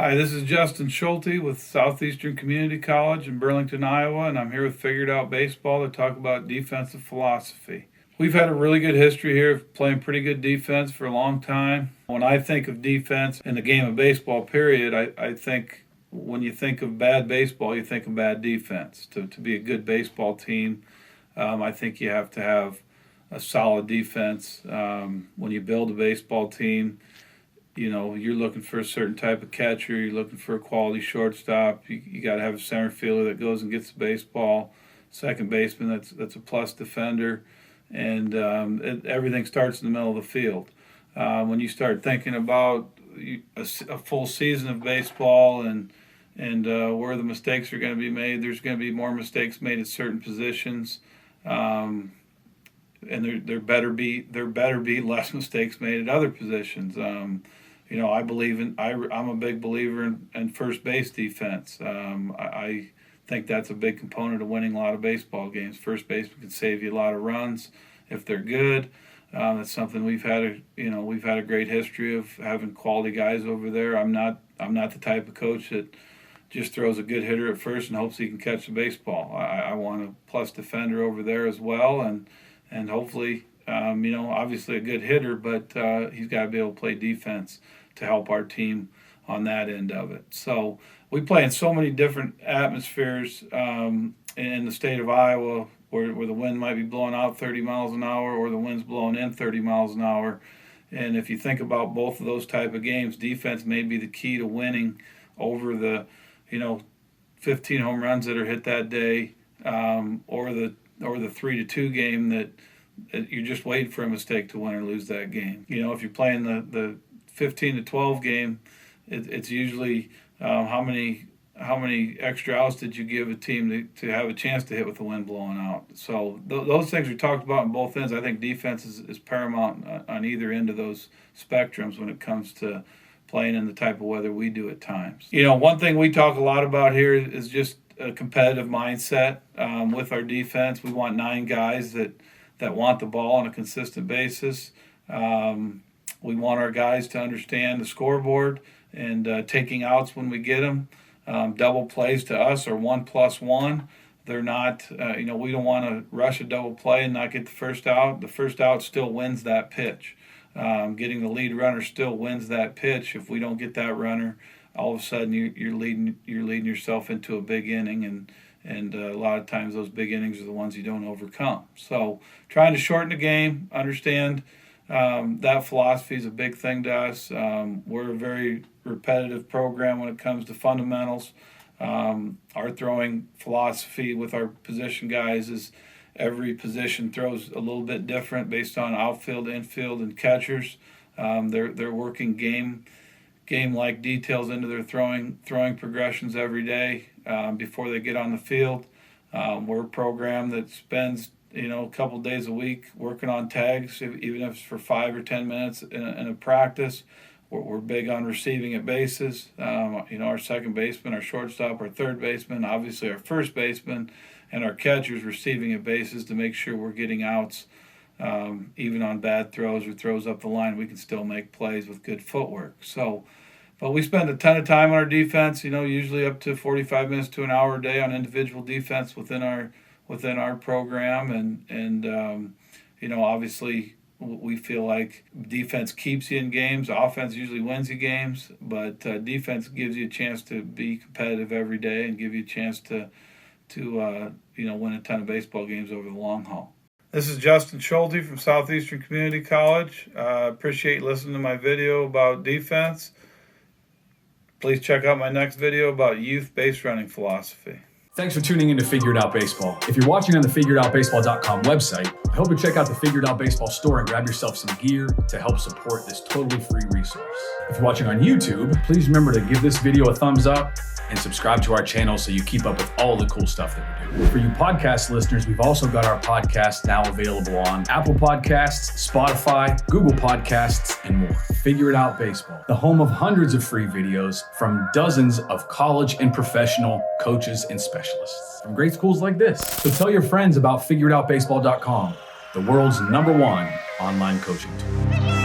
Hi, this is Justin Schulte with Southeastern Community College in Burlington, Iowa, and I'm here with Figured Out Baseball to talk about defensive philosophy. We've had a really good history here of playing pretty good defense for a long time. When I think of defense in the game of baseball, period, I think when you think of bad baseball, you think of bad defense. To be a good baseball team, I think you have to have a solid defense. When you build a baseball team, you know, you're looking for a certain type of catcher, you're looking for a quality shortstop, you got to have a center fielder that goes and gets the baseball, second baseman that's a plus defender, and everything starts in the middle of the field. When you start thinking about a full season of baseball and where the mistakes are going to be made, there's going to be more mistakes made at certain positions, and there better be less mistakes made at other positions. You know, I'm a big believer in first base defense. I think that's a big component of winning a lot of baseball games. First baseman can save you a lot of runs if they're good. That's something we've had a great history of having quality guys over there. I'm not the type of coach that just throws a good hitter at first and hopes he can catch the baseball. I want a plus defender over there as well, and hopefully, obviously a good hitter, but he's got to be able to play defense to help our team on that end of it. So we play in so many different atmospheres in the state of Iowa where the wind might be blowing out 30 miles an hour or the wind's blowing in 30 miles an hour. And if you think about both of those type of games, defense may be the key to winning over the, 15 home runs that are hit that day, or the 3-2 game that you're just waiting for a mistake to win or lose that game. If you're playing the 15-12 game, it's usually how many extra outs did you give a team to have a chance to hit with the wind blowing out. So those things we talked about on both ends. I think defense is paramount on either end of those spectrums when it comes to playing in the type of weather we do at times. One thing we talk a lot about here is just a competitive mindset with our defense. We want 9 guys that want the ball on a consistent basis. We want our guys to understand the scoreboard and taking outs when we get them. Double plays to us are 1+1. They're not, we don't want to rush a double play and not get the first out. The first out still wins that pitch. Getting the lead runner still wins that pitch. If we don't get that runner, all of a sudden you're leading yourself into a big inning, and a lot of times those big innings are the ones you don't overcome. So trying to shorten the game, understand that philosophy is a big thing to us. We're a very repetitive program when it comes to fundamentals. Our throwing philosophy with our position guys is every position throws a little bit different based on outfield, infield, and catchers. They're working game-like details into their throwing progressions every day before they get on the field. We're a program that spends a couple days a week working on tags, even if it's for 5 or 10 minutes in a practice. We're big on receiving at bases. Our second baseman, our shortstop, our third baseman, obviously our first baseman, and our catchers receiving at bases to make sure we're getting outs. Even on bad throws or throws up the line, we can still make plays with good footwork. But we spend a ton of time on our defense, usually up to 45 minutes to an hour a day on individual defense within our program. And obviously we feel like defense keeps you in games. Offense usually wins you games, but defense gives you a chance to be competitive every day and give you a chance to win a ton of baseball games over the long haul. This is Justin Schulte from Southeastern Community College. Appreciate you listening to my video about defense. Please check out my next video about youth base running philosophy. Thanks for tuning in to Figured Out Baseball. If you're watching on the figuredoutbaseball.com website, I hope you check out the Figured Out Baseball store and grab yourself some gear to help support this totally free resource. If you're watching on YouTube, please remember to give this video a thumbs up and subscribe to our channel so you keep up with all the cool stuff that we do. For you podcast listeners, we've also got our podcast now available on Apple Podcasts, Spotify, Google Podcasts, and more. Figure It Out Baseball, the home of hundreds of free videos from dozens of college and professional coaches and specialists from great schools like this. So tell your friends about figuredoutbaseball.com, the world's #1 online coaching tool.